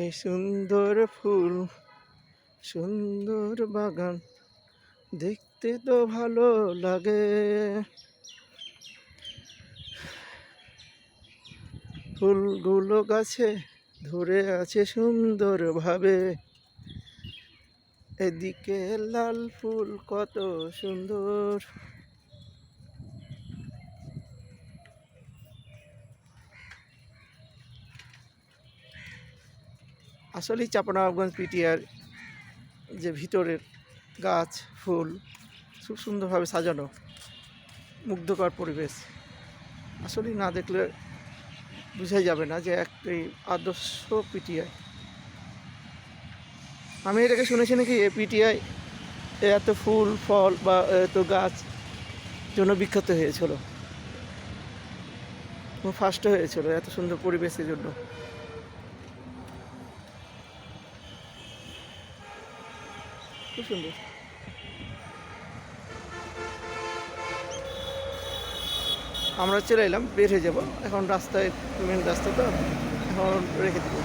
এই সুন্দর ফুল, সুন্দর বাগান দেখতে তো ভালো লাগে। ফুলগুলো গাছে ধরে আছে সুন্দরভাবে। এদিকে লাল ফুল কত সুন্দর। আসলেই চাঁপানবাবগঞ্জ পিটিআর যে ভিতরের গাছ ফুল খুব সুন্দরভাবে সাজানো, মুগ্ধকর পরিবেশ। আসলেই না দেখলে বোঝাই যাবে না যে একটি আদর্শ পিটিআই। আমি এটাকে শুনেছি নাকি পিটিআই এত ফুল ফল বা এত গাছ জন্য বিখ্যাত হয়েছিল, ফার্স্ট হয়েছিল এত সুন্দর পরিবেশের জন্য। খুব সুন্দর। আমরা চলে এলাম, বের হয়ে যাবো এখন, রাস্তায় মেন রাস্তা তো এখন রেখে দেবো।